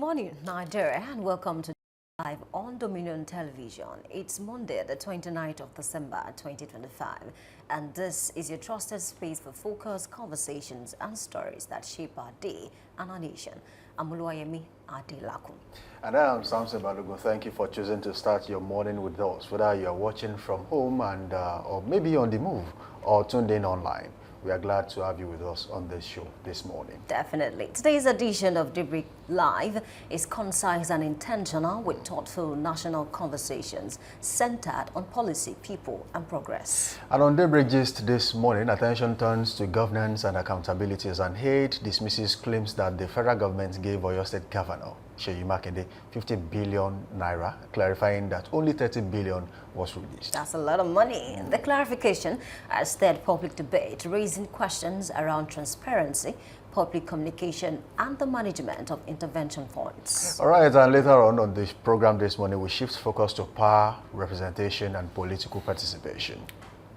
morning, Nigeria, and welcome to Live on Dominion Television. It's Monday, the 29th of December, 2025, and this is your trusted space for focused conversations and stories that shape our day and our nation. I'm Oluwayemi Adelaku. And I am Samson Balogun. Thank you for choosing to start your morning with us, whether you are watching from home and or maybe on the move or tuned in online. We are glad to have you with us on this show this morning. Definitely. Today's edition of Daybreak Live is concise and intentional with thoughtful national conversations centered on policy, people, and progress. And on Daybreak Gist this morning, attention turns to governance and accountability as an aide dismisses claims that the federal government gave Oyo State Governor Seyi Makinde 50 billion naira, clarifying that only 30 billion was released. That's a lot of money. The clarification has stirred public debate, raising questions around transparency, public communication, and the management of intervention funds. All right, and later on this program this morning, we shift focus to power, representation, and political participation.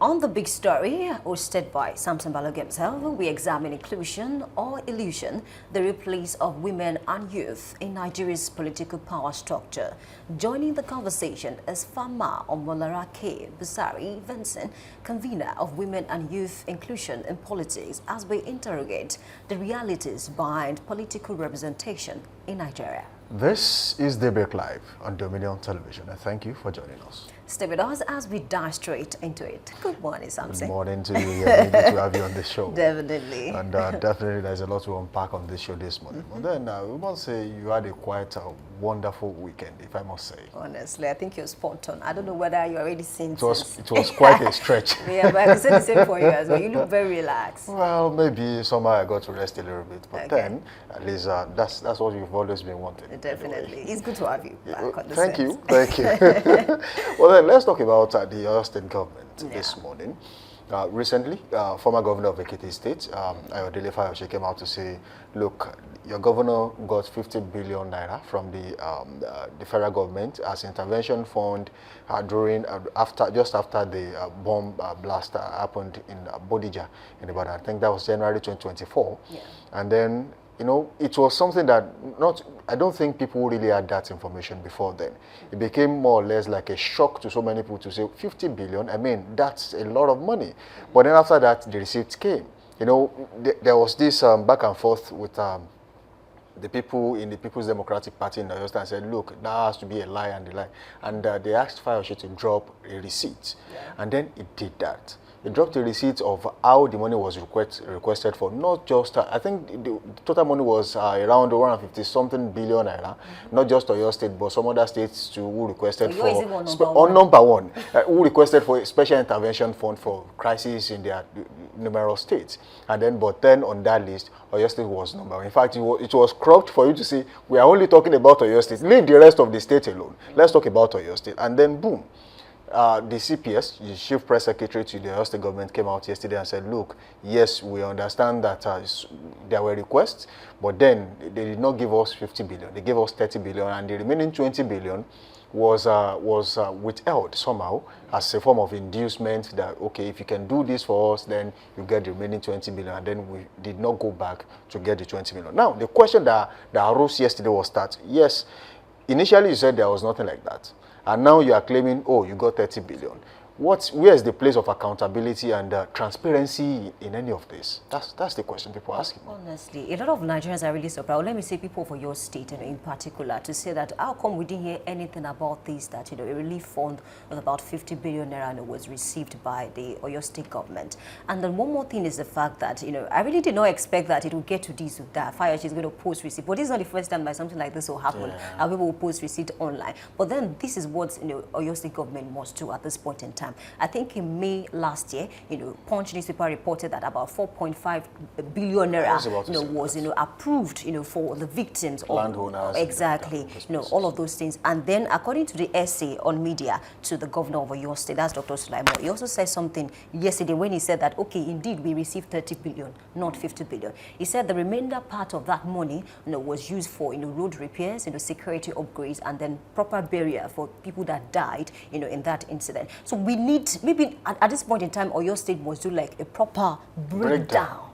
On the big story, hosted by Samson Balogun himself, we examine inclusion or illusion, the replace of women and youth in Nigeria's political power structure. Joining the conversation is Fama Omolarake Busari Vincent, convener of Women and Youth Inclusion in Politics, as we interrogate the realities behind political representation in Nigeria. This is Daybreak Live on Dominion Television, and thank you for joining us. Stay with us as we dive straight into it. Good morning, Samson. Good morning to you. Yeah, good to have you on the show. Definitely. And definitely there's a lot to unpack on this show this morning. But then we must say you had a quite wonderful weekend, if I must say. Honestly, I think you're spot on. I don't know whether you already seen it was quite a stretch. Yeah, but I can say the same for you as well. You look very relaxed. Well, maybe somehow I got to rest a little bit. But then, at least that's what you've always been wanting. Definitely. Anyway. It's good to have you back on the Thank set. you. Thank you. Well, then let's talk about the Oyo State Government this morning. Recently, former governor of Ekiti State, Ayodele Fayose, came out to say, look, your governor got 50 billion naira from the federal government as intervention fund just after the bomb blast happened in Bodija in Ibadan. I think that was January 2024. Yeah. And then, you know, it was something that I don't think people really had that information before then. It became more or less like a shock to so many people to say 50 billion. I mean, that's a lot of money. But then after that, the receipts came. You know, there was this back and forth with the people in the People's Democratic Party in Oyo State and said, look, that has to be a lie and a lie. And they asked Fayose to drop a receipt. Yeah. And then it did that. It dropped a receipt of how the money was requested for, not just, I think the total money was around 150-something billion naira, not just Oyo State, but some other states too who requested number one, who requested for a special intervention fund for crises in their numerous states. And then, but then on that list, Oyo State was number one. In fact, it was cropped for you to see, we are only talking about Oyo State. Leave the rest of the state alone. Let's talk about Oyo State. And then, boom. The CPS, the Chief Press Secretary to the Oyo State Government, came out yesterday and said, look, yes, we understand that there were requests, but then they did not give us 50 billion. They gave us 30 billion, and the remaining 20 billion was withheld somehow as a form of inducement that, okay, if you can do this for us, then you get the remaining 20 billion, and then we did not go back to get the 20 million. Now, the question that arose yesterday was that, yes, initially you said there was nothing like that. And now you are claiming, oh, you got 30 billion. Where is the place of accountability and transparency in any of this? That's the question people are asking. Honestly, a lot of Nigerians are really surprised. Let me say people for your state in particular to say that how come we didn't hear anything about this, that, you know, a relief fund of about 50 billion naira was received by the Oyo State Government. And then one more thing is the fact that, you know, I really did not expect that it would get to this with that. Fayose is going to post receipt. But this is not the first time that something like this will happen. Yeah. And people will post receipt online. But then this is what, you know, Oyo State Government must do at this point in time. I think in May last year, you know, Punch newspaper reported that about 4.5 billion naira, was approved, you know, for the victims of landowners. Exactly, you know, all of those things. And then, according to the essay on media to the governor of Oyo State, that's Dr. Sulaiman, he also said something yesterday when he said that, okay, indeed, we received 30 billion, not 50 billion. He said the remainder part of that money, you know, was used for, you know, road repairs, you know, security upgrades, and then proper burial for people that died, you know, in that incident. So we need, maybe at this point in time, Oyo State must do like a proper breakdown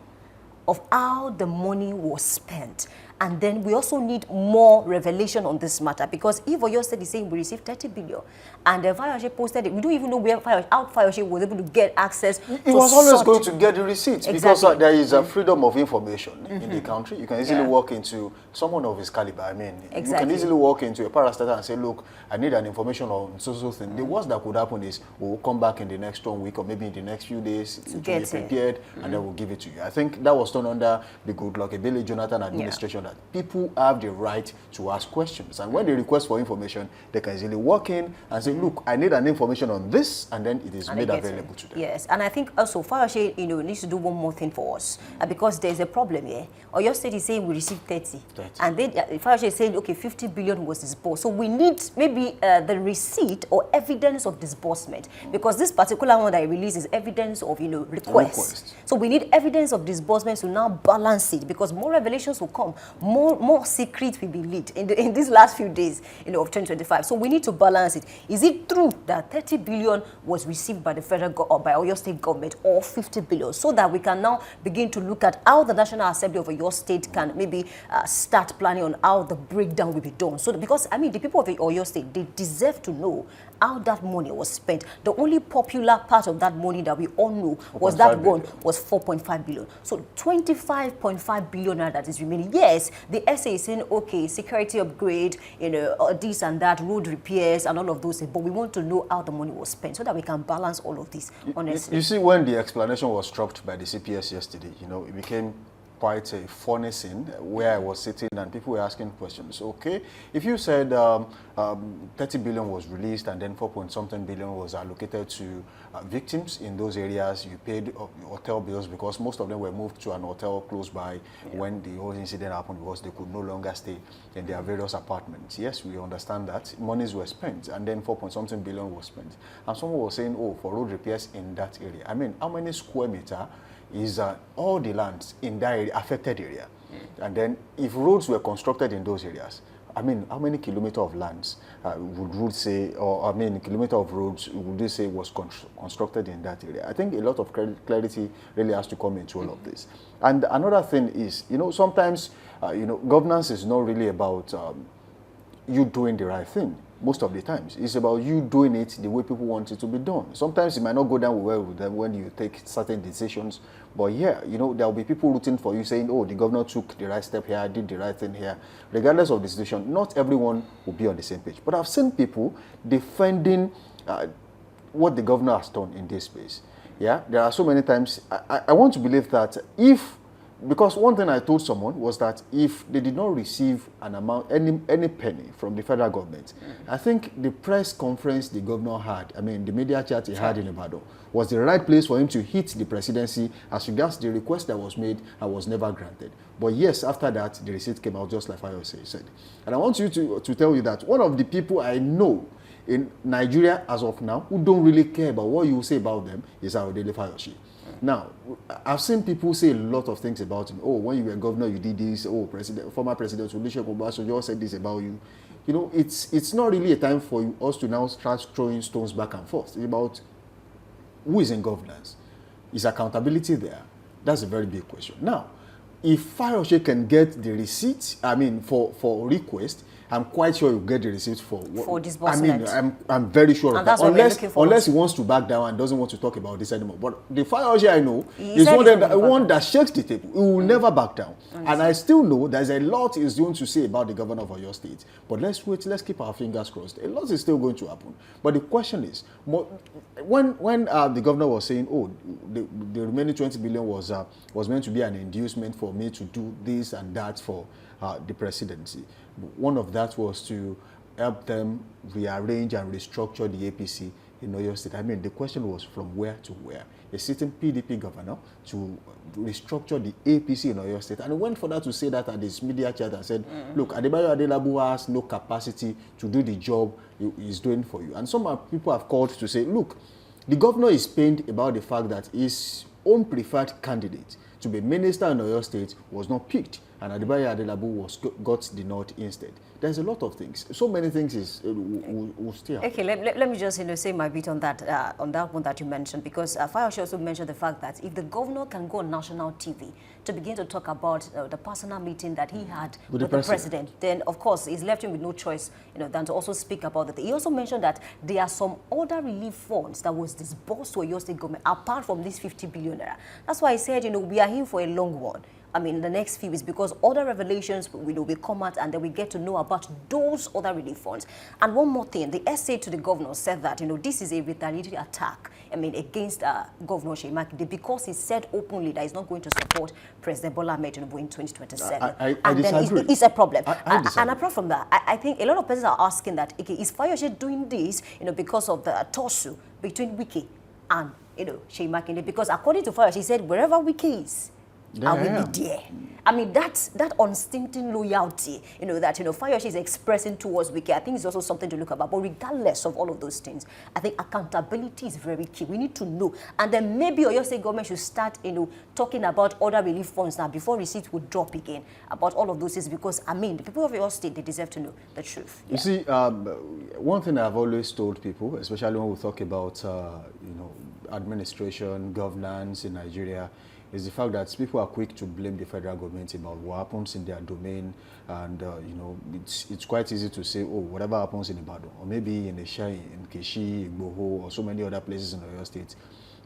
of how the money was spent. And then we also need more revelation on this matter, because if Oyo State is saying we received 30 billion and the Fayose posted it, we don't even know where how Fayose was able to get access. It was always going to get the receipts, because there is a freedom of information in the country. You can easily walk into someone of his caliber. I mean, you can easily walk into a parastatal and say, look, I need an information on so thing. The worst that could happen is we'll come back in the next 1 week or maybe in the next few days to be prepared, and then we'll give it to you. I think that was done under the Goodluck Ebele Jonathan administration, that people have the right to ask questions, and when they request for information, they can easily walk in and say, look, I need an information on this, and then it is made available to them. Yes, and I think also Fayose, needs to do one more thing for us, because there's a problem here. Oyo State is saying we received 30. And then Fayose is saying, okay, 50 billion was disbursed. So we need maybe the receipt or evidence of disbursement, because this particular one that I released is evidence of, request. So we need evidence of disbursement to now balance it, because more revelations will come, more secrets will be leaked in these last few days, of 2025. So we need to balance it. Is it true that 30 billion was received by the federal or by Oyo State government, or 50 billion, so that we can now begin to look at how the National Assembly of Oyo State can maybe start planning on how the breakdown will be done. So because the people of Oyo State, they deserve to know how that money was spent. The only popular part of that money that we all know was that one was 4.5 billion. So 25.5 billion that is remaining. Yes, the SA is saying, okay, security upgrade, this and that, road repairs and all of those things, but we want to know how the money was spent so that we can balance all of this, honestly. You see, when the explanation was dropped by the CPS yesterday, it became quite a funny scene where I was sitting and people were asking questions. Okay, if you said 30 billion was released and then 4-point-something billion was allocated to victims in those areas, you paid hotel bills because most of them were moved to an hotel close by when the whole incident happened, because they could no longer stay in their various apartments. Yes, we understand that monies were spent, and then 4-point-something billion was spent. And someone was saying, oh, for road repairs in that area. I mean, how many square meter is all the lands in that area, affected area? And then if roads were constructed in those areas, I mean, how many kilometers of lands would roads say, or kilometer of roads would they say was constructed in that area? I think a lot of clarity really has to come into all of this. And another thing is, sometimes, governance is not really about you doing the right thing. Most of the times, it's about you doing it the way people want it to be done. Sometimes it might not go down well with them when you take certain decisions, but there will be people rooting for you, saying, oh, the governor took the right step here, did the right thing here. Regardless of the decision, not everyone will be on the same page. But I've seen people defending what the governor has done in this space. Yeah, there are so many times, I want to believe that because one thing I told someone was that if they did not receive an amount, any penny from the federal government, I think the press conference the governor had, the media chat he had in Ibadan, was the right place for him to hit the presidency as regards the request that was made and was never granted. But yes, after that, the receipt came out just like Fayose said. And I want you to tell you that one of the people I know in Nigeria as of now who don't really care about what you say about them is Ayodele Fayose. Now, I've seen people say a lot of things about him. Oh, when you were governor, you did this. Oh, former President Olusegun Obasanjo said this about you. It's not really a time for us to now start throwing stones back and forth. It's about who is in governance. Is accountability there? That's a very big question. Now, if Fayose can get the receipt, for request, I'm quite sure you'll get the receipt for disbursement. I'm very sure of that. Unless he wants to back down and doesn't want to talk about this anymore. But the Fayose I know is one that shakes the table. He will never back down. And I still know there's a lot he's going to say about the governor of Oyo State. But let's wait. Let's keep our fingers crossed. A lot is still going to happen. But the question is, when the governor was saying, oh, the remaining 20 billion was meant to be an inducement for me to do this and that for the presidency. One of that was to help them rearrange and restructure the APC in Oyo State. The question was from where to where? A sitting PDP governor to restructure the APC in Oyo State. And he went further to say that at his media chat and said, look, Adebayo Adelabu has no capacity to do the job he's doing for you. And some people have called to say, look, the governor is pained about the fact that his own preferred candidate to be minister in Oyo State was not picked, and Adebayo Adelabu got the nod instead. There's a lot of things. So many things will still happen. Okay, let me just say my bit on that one that you mentioned, because Fayose also mentioned the fact that if the governor can go on national TV to begin to talk about the personal meeting that he had with the president, then of course he's left him with no choice, than to also speak about it. He also mentioned that there are some other relief funds that was disbursed to Oyo State government apart from this 50 billion naira. That's why I said, we are here for a long one. I mean, the next few weeks, because other revelations will come out, and then we get to know about those other relief funds. And one more thing, the essay to the governor said that, this is a retaliatory attack, against Governor Seyi Makinde, because he said openly that he's not going to support President Bola Ahmed Tinubu in 2027. I disagree. Then it's a problem. I disagree. And apart from that, I think a lot of persons are asking that, okay, is Fayose doing this, because of the tussle between Wike and, Seyi Makinde? Because according to Fayose, he said, wherever Wike is, I will be there. I mean, that unstinting loyalty, that, Fayose is expressing towards Wike, I think is also something to look about. But regardless of all of those things, I think accountability is very key. We need to know. And then maybe Oyo State government should start, talking about other relief funds now before receipts would drop again about all of those things. Because, the people of Oyo State, they deserve to know the truth. You see, one thing I've always told people, especially when we talk about, administration, governance in Nigeria, is the fact that people are quick to blame the federal government about what happens in their domain, and it's quite easy to say, oh, whatever happens in Ibadan, or maybe in Esha, in Keshi, Igboho, or so many other places in Oyo State,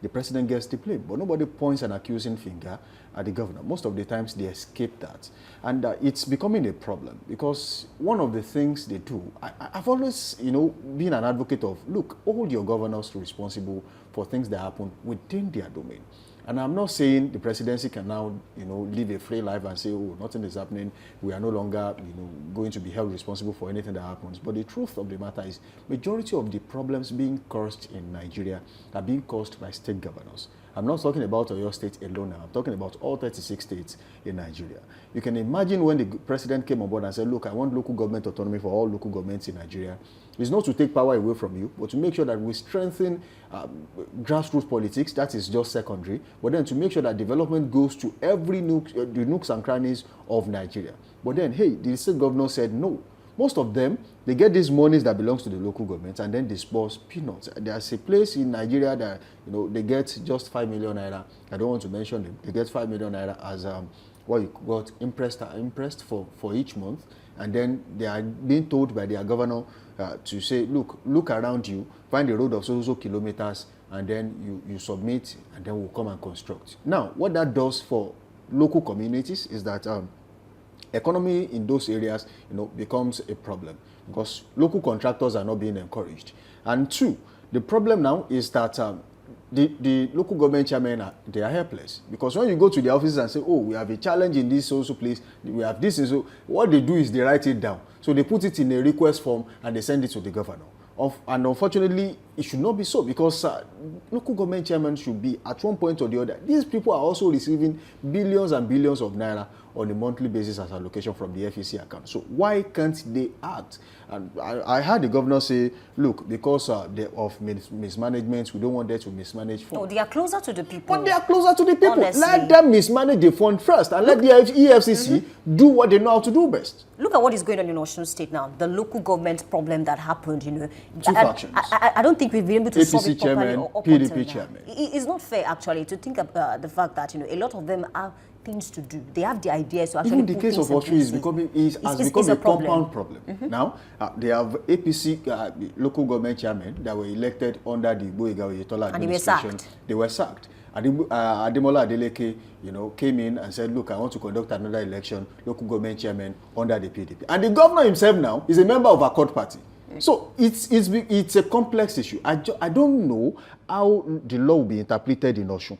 the president gets the blame, but nobody points an accusing finger at the governor. Most of the times they escape that, and it's becoming a problem, because one of the things they do, I've always, been an advocate of, look, hold your governors responsible for things that happen within their domain. And I'm not saying the presidency can now, live a free life and say, oh, nothing is happening. We are no longer, going to be held responsible for anything that happens. But the truth of the matter is, majority of the problems being caused in Nigeria are being caused by state governors. I'm not talking about Oyo State alone now. I'm talking about all 36 states in Nigeria. You can imagine when the president came on board and said, look, I want local government autonomy for all local governments in Nigeria. It's not to take power away from you, but to make sure that we strengthen grassroots politics. That is just secondary. But then to make sure that development goes to every the nooks and crannies of Nigeria. But then, hey, the state governor said no. Most of them, they get these monies that belongs to the local government and then disperse peanuts. There's a place in Nigeria that, they get just 5 million naira. I don't want to mention them. They get 5 million naira as what you got impressed for each month. And then they are being told by their governor to say, look around you, find a road of so kilometers, and then you submit, and then we'll come and construct. Now, what that does for local communities is that economy in those areas, becomes a problem, because local contractors are not being encouraged. And two, the problem now is that the local government chairmen they are helpless, because when you go to the offices and say, oh, we have a challenge in this social place, we have this, and so what they do is they write it down. So they put it in a request form and they send it to the governor. And unfortunately, it should not be so, because local government chairmen should be, at one point or the other, these people are also receiving billions and billions of naira on a monthly basis as allocation from the FEC account. So why can't they act? And I heard the governor say, look, because of mismanagement, we don't want them to mismanage funds. No, they are closer to the people. But they are closer to the people. Honestly. Let them mismanage the fund first, and let the EFCC do what they know how to do best. Look at what is going on in Oyo State now. The local government problem that happened, Two factions. I don't think we've been able to solve it properly. Chairman, or PDP chairman. It's not fair, actually, to think about the fact that, a lot of them are things to do. They have the ideas to actually even the case of Oyo has become a compound problem. Now, they have APC local government chairmen that were elected under the Boyega Oyetola administration. They were sacked. Ademola Adeleke, came in and said, look, I want to conduct another election, local government chairman under the PDP. And the governor himself now is a member of a court party. So it's a complex issue. I don't know how the law will be interpreted in Osun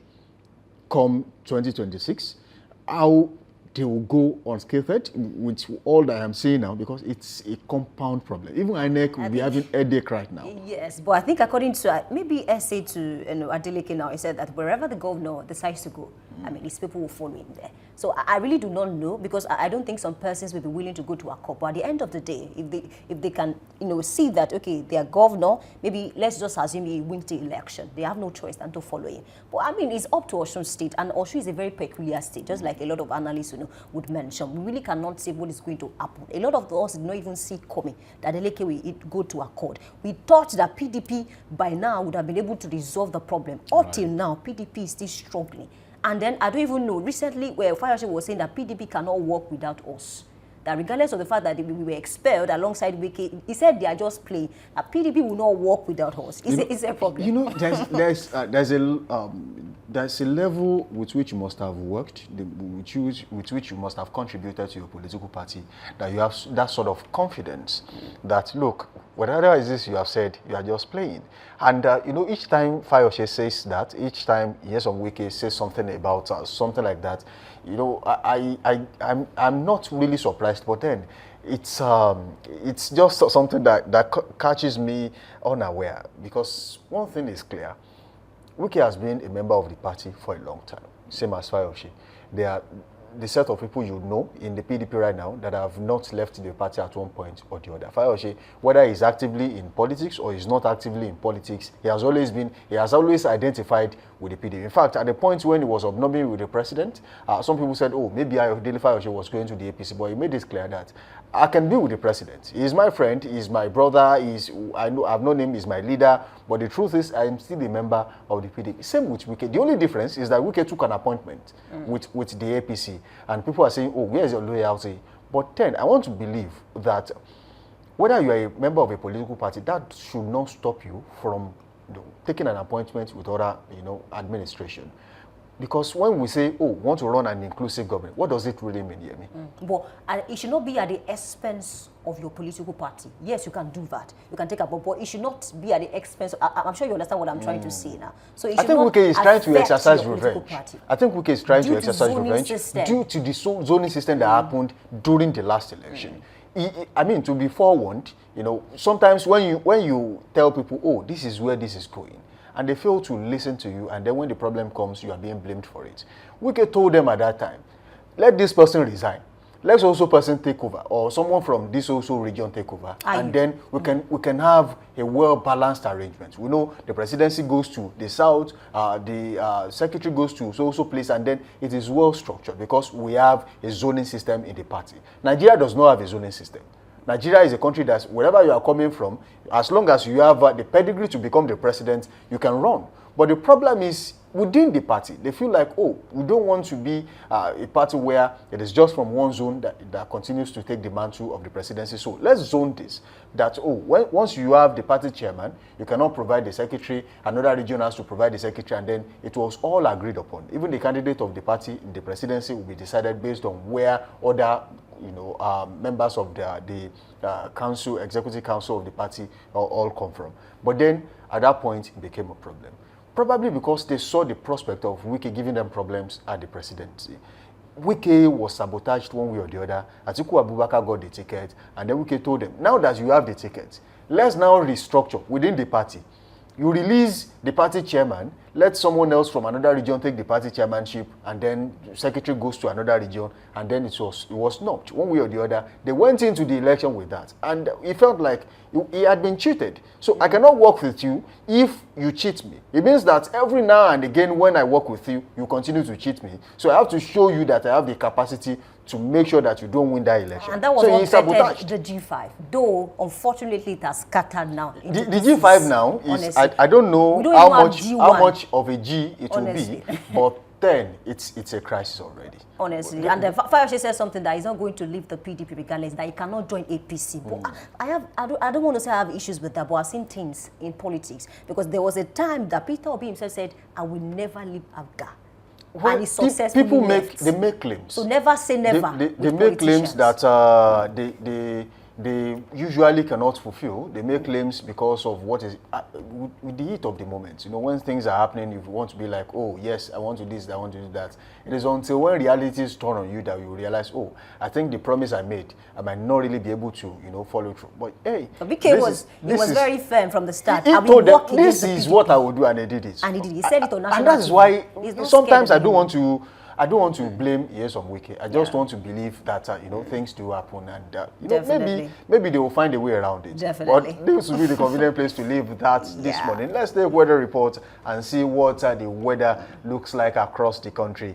come 2026, how they will go unscathed with all that I'm saying now, because it's a compound problem. Even INEC will be having a headache right now. Yes, but I think according to maybe essay to Adeleke now, he said that wherever the governor decides to go, I mean, his people will follow him there. So I really do not know, because I don't think some persons will be willing to go to a court. But at the end of the day, if they can, see that, okay, their governor, maybe let's just assume he wins the election, they have no choice than to follow him. But I mean, it's up to Osun State, and Osun is a very peculiar state, just like a lot of analysts would mention. We really cannot say what is going to happen. A lot of us did not even see it coming that Eleke will go to a court. We thought that PDP by now would have been able to resolve the problem. Up till now, PDP is still struggling. And then I don't even know, recently where Fayose was saying that PDP cannot work without us. That regardless of the fact that we were expelled alongside Wike, he said they are just playing. That PDP will not work without us. It's a problem. There's a level with which you must have worked, with which you must have contributed to your political party, that you have that sort of confidence that, look, whatever it is you have said, you are just playing. And, each time Fayose says that, each time Nyesom Wike says something about something like that, I'm not really surprised, but then it's just something that catches me unaware, because one thing is clear. Wike has been a member of the party for a long time, same as Fayose. They are the set of people you know in the PDP right now that have not left the party at one point or the other. Fayose, whether he's actively in politics or he's not actively in politics, he has always identified with the PDP. In fact, at the point when he was obnobbing with the president, some people said, oh, maybe Ayodele Fayose was going to the APC, but he made it clear that I can be with the president. He's my friend, he's my brother, I've known him, he's my leader, but the truth is I am still a member of the PDP. Same with Wike. The only difference is that Wike took an appointment with the APC, and people are saying, oh, where is your loyalty? But then I want to believe that whether you are a member of a political party, that should not stop you from taking an appointment with other administration. Because when we say, oh, we want to run an inclusive government, what does it really mean, Yemi? But it should not be at the expense of your political party. Yes, you can do that. You can take a but it should not be at the expense. I'm sure you understand what I'm trying to say now. So I think Wike is trying to exercise revenge. I think Wike is trying to exercise revenge due to the zoning system that happened during the last election. I mean, to be forewarned, sometimes when you tell people, oh, this is where this is going, and they fail to listen to you, and then when the problem comes, you are being blamed for it. Wike told them at that time, let this person resign. Let also person take over, or someone from this also region take over, and then we can have a well-balanced arrangement. We know the presidency goes to the south, the secretary goes to so place, and then it is well structured because we have a zoning system in the party. Nigeria does not have a zoning system. Nigeria is a country that wherever you are coming from, as long as you have the pedigree to become the president, you can run. But the problem is within the party, they feel like, oh, we don't want to be a party where it is just from one zone that continues to take the mantle of the presidency. So let's zone this. That, oh, once you have the party chairman, you cannot provide the secretary, another region has to provide the secretary, and then it was all agreed upon. Even the candidate of the party in the presidency will be decided based on where other members of the council, executive council of the party all come from. But then at that point it became a problem. Probably because they saw the prospect of Wike giving them problems at the presidency. Wike was sabotaged one way or the other. Atiku Abubakar got the ticket, and then Wike told them, now that you have the ticket, let's now restructure within the party. You release the party chairman, let someone else from another region take the party chairmanship, and then the secretary goes to another region, and then it was not one way or the other. They went into the election with that, and he felt like he had been cheated. So I cannot work with you if you cheat me. It means that every now and again when I work with you, you continue to cheat me. So I have to show you that I have the capacity to make sure that you don't win that election. And that was so he sabotaged the G5. Though, unfortunately, it has scattered now. The G5 now is, I don't know how much of a G it honestly will be, but then it's a crisis already. Honestly, and Fayose says something that is not going to leave the PDP regardless, that he cannot join APC. But I don't want to say I have issues with that, but I've seen things in politics. Because there was a time that Peter Obi himself said, I will never leave Abga. Well, and people make claims. So never say never. They make claims that they usually cannot fulfill. They make claims because of what is with the heat of the moment. You know, when things are happening, if you want to be like, oh yes, I want to do this, I want to do that. It is until when realities turn on you that you realize, oh, I think the promise I made, I might not really be able to, you know, follow through. But hey, BK was very firm from the start. He told them, this is what I will do, and he did it. And he did. He said it on national. And that is why sometimes I don't want to blame Nyesom Wike. I just want to believe that you know, things do happen, and you know, maybe they will find a way around it. Definitely. But this will be the convenient place to leave that this morning. Let's take weather report and see what the weather looks like across the country.